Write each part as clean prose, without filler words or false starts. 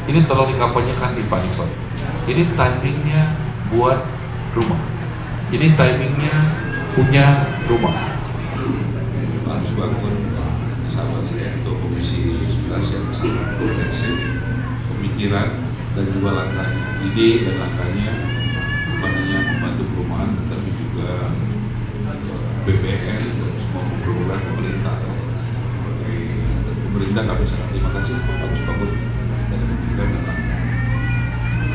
Ini tolong dikampanyekan di Pak Nixon. Ini timingnya buat rumah. Ini timingnya punya rumah. Harus bangun sahabat saya untuk Komisi 11 yang sangat komprehensif pemikiran dan juga langkah ide dan langkahnya bukan hanya membantu perumahan tetapi juga BPN dan semua program pemerintah. Pemerintah kami sangat terima kasih harus bangun dan kemudian datang.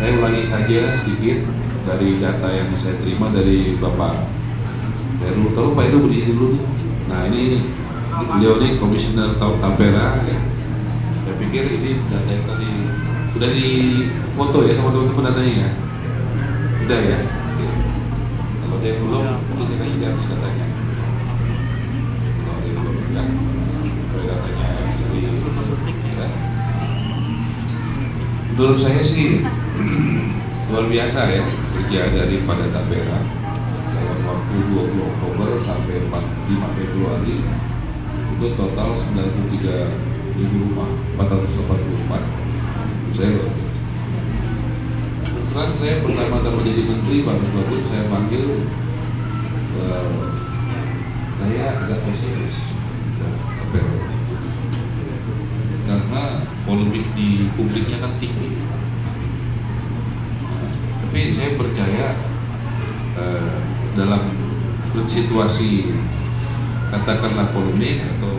Saya ulangi saja sedikit dari data yang saya terima dari Bapak Heru. Tolong Pak Heru berdiri dulu. Nah ini beliau ini Komisioner Tapera. Ya. Saya pikir ini data yang tadi sudah di foto ya sama teman-teman datanya ya. Sudah ya. Oke. Kalau dia belum, nanti saya kasih lihat datanya. Kalau dia belum, ya. Kalau datanya ya. Menurut saya sih luar biasa ya kerja daripada Tapera dalam waktu 20 Oktober sampai 5 Februari itu total 93.000 rumah, 484. Saya terus terang saya pertama-tama jadi menteri bagus-bagus saya panggil saya agak pesimis karena polemik di publiknya kan tinggi. Tapi saya percaya dalam situasi katakanlah polemik atau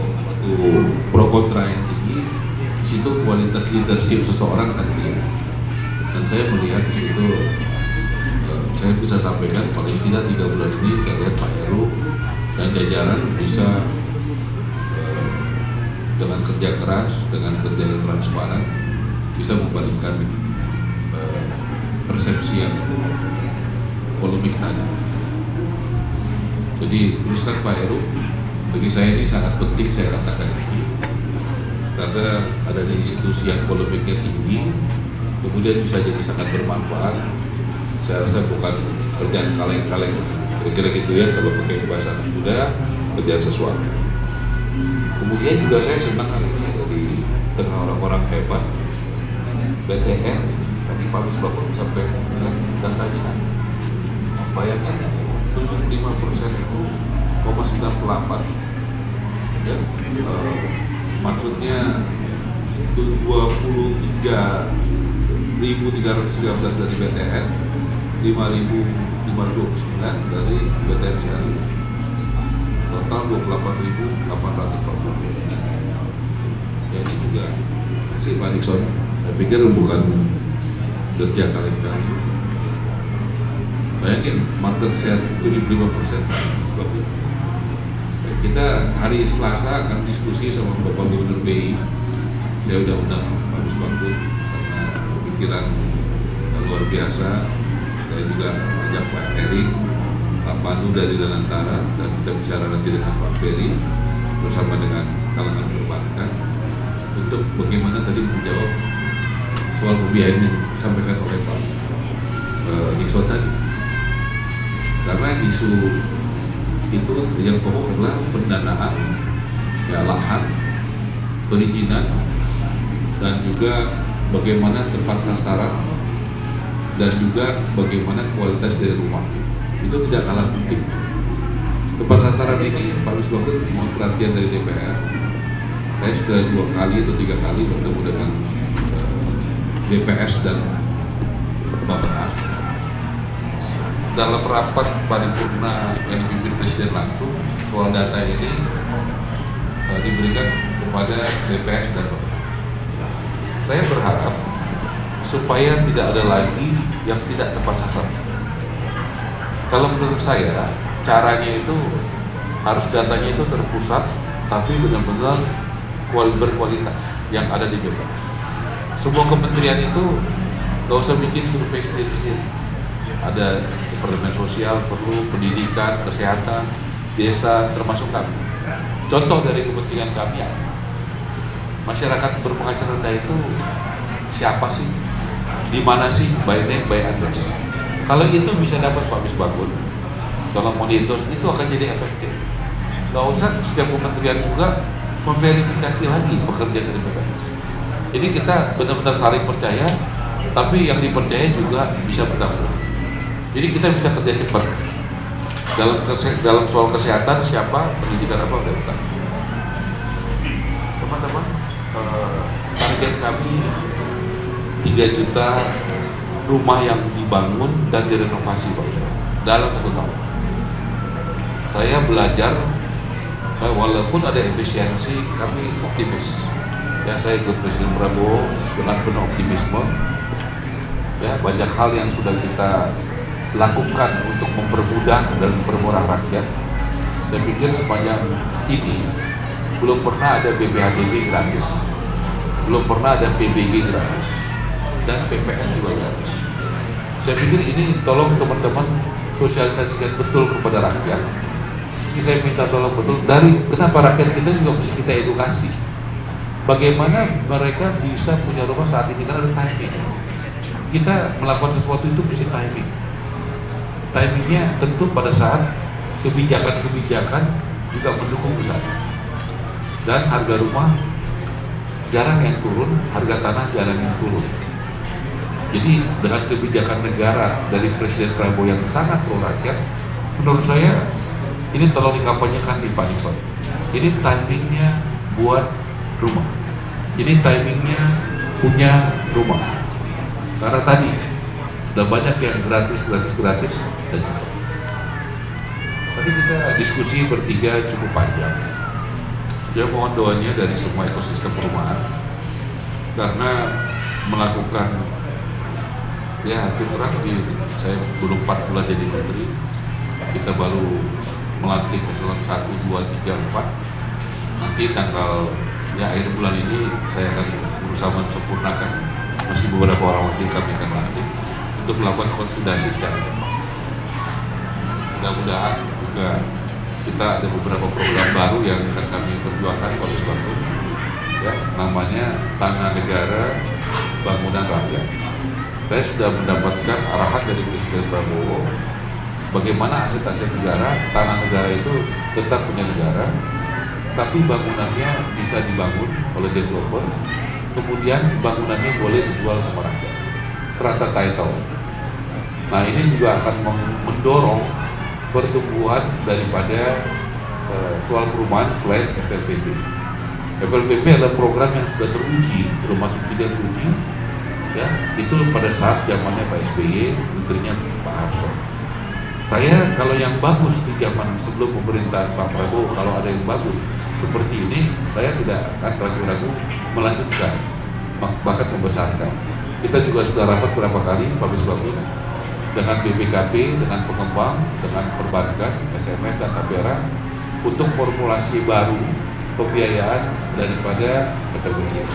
pro kontra yang tinggi, di situ kualitas leadership seseorang akan dilihat. Dan saya melihat di situ, saya bisa sampaikan paling tidak 3 bulan ini saya lihat Pak Heru dan jajaran bisa dengan kerja keras, dengan kerja yang transparan, bisa membalikkan persepsi yang polemik tadi. Jadi teruskan Pak Heru, bagi saya ini sangat penting saya katakan ini, karena ada di institusi yang polemiknya tinggi, kemudian bisa jadi sangat bermanfaat. Saya rasa bukan kerjaan kaleng-kaleng, kira-kira gitu ya kalau pakai bahasa anak muda, kerjaan sesuatu. Kemudian juga saya senang hari ini dari tengah orang-orang hebat BTN tadi Pak Misbah sampai lihat datanya, bayangkan 75% itu 0,98 ya, maksudnya 23.313 dari BTN, 5.529 dari BTN Syariah, total 28.840. Ya ini juga hasil Pak Nixon. Saya pikir bukan kerja kali-kali. Bayangin market share 75% sebab itu. Kita hari Selasa akan diskusi sama Bapak Gubernur BI. Saya udah undang Pak Misbah karena pemikiran luar biasa. Saya juga ajak Pak Erik, Pak Pandu dari Danantara, dan kita bicara nanti dengan Pak Ferry bersama dengan kalangan perbankan untuk bagaimana tadi menjawab soal pembiayaan yang disampaikan oleh Pak Nixon tadi. Karena isu itu yang pokok adalah pendanaan, ya, lahan, perizinan, dan juga bagaimana tempat sasaran dan juga bagaimana kualitas dari rumah. Itu tidak kalah penting. Tempat sasaran ini Pak Misbah mohon perhatian dari DPR. Saya sudah 2 kali atau 3 kali bertemu dengan DPS dan Bappenas. Dalam rapat paripurna yang dipimpin Presiden langsung, soal data ini diberikan kepada DPS dan Bappenas. Saya berharap supaya tidak ada lagi yang tidak tepat sasaran. Kalau menurut saya, caranya itu harus datanya itu terpusat, tapi benar-benar berkualitas yang ada di BPS. Semua kementerian itu nggak usah bikin survei sendiri-sendiri. Ada Departemen Sosial perlu, pendidikan, kesehatan, desa, termasuk kami. Contoh dari kepentingan kami, masyarakat berpenghasilan rendah itu siapa sih? Di mana sih? By name, by address. Kalau itu bisa dapat Pak Misbah, tolong monitor, itu akan jadi efektif. Nggak usah setiap kementerian juga memverifikasi lagi pekerjaan dari BPS. Jadi kita benar-benar saling percaya, tapi yang dipercaya juga bisa bertanggung. Jadi kita bisa kerja cepat. Dalam soal kesehatan siapa, pendidikan apa udah utang. Teman-teman, target kami 3 juta rumah yang dibangun dan direnovasi Pak Ustaz dalam 1 tahun. Saya belajar, walaupun ada efisiensi, kami optimis. Ya, saya ikut Presiden Prabowo dengan penuh optimisme. Ya, banyak hal yang sudah kita lakukan untuk mempermudah dan mempermurah rakyat. Saya pikir sepanjang ini belum pernah ada BPHBB gratis, belum pernah ada PBG gratis, dan PPN juga gratis. Saya pikir ini tolong teman-teman sosialisasikan betul kepada rakyat. Ini saya minta tolong betul dari kenapa rakyat kita juga mesti kita edukasi. Bagaimana mereka bisa punya rumah saat ini, karena ada timing. Kita melakukan sesuatu itu mesti timing. Timingnya tentu pada saat kebijakan-kebijakan juga mendukung ke sana. Dan harga rumah jarang yang turun, harga tanah jarang yang turun. Jadi dengan kebijakan negara dari Presiden Prabowo yang sangat pro rakyat, menurut saya ini tolong dikampanyekan di Pak Nixon. Ini timingnya buat rumah. Ini timingnya punya rumah. Karena tadi sudah banyak yang gratis dan cepat. Tadi kita diskusi bertiga cukup panjang. Ya, mohon doanya dari semua ekosistem perumahan karena melakukan, ya terus terang saya belum 4 bulan jadi menteri, kita baru melantik eselon 1, 2, 3, 4. Nanti tanggal akhir bulan ini saya akan berusaha menyempurnakan, masih beberapa orang wakil kami akan melantik untuk melakukan konsolidasi secara cepat. Mudah-mudahan juga kita ada beberapa program baru yang akan kami perjuangkan pada sebab itu, ya, namanya Tanah Negara Bangunan Rakyat. Saya sudah mendapatkan arahan dari Presiden Prabowo bagaimana aset-aset negara, tanah negara itu tetap punya negara, tapi bangunannya bisa dibangun oleh developer, kemudian bangunannya boleh dijual sama rakyat, strata title. Nah, ini juga akan mendorong pertumbuhan daripada soal perumahan selain FLPP. FLPP adalah program yang sudah teruji, rumah subsidi yang teruji, ya, itu pada saat zamannya Pak SBY, menterinya Pak Harso. Saya kalau yang bagus di zaman sebelum pemerintahan Pak Prabowo, kalau ada yang bagus seperti ini, saya tidak akan ragu-ragu melanjutkan, bahkan membesarkan. Kita juga sudah rapat berapa kali, Pak Misbahun, dengan BPKP, dengan pengembang, dengan perbankan, SMN dan KPRA untuk formulasi baru pembiayaan daripada FLPP.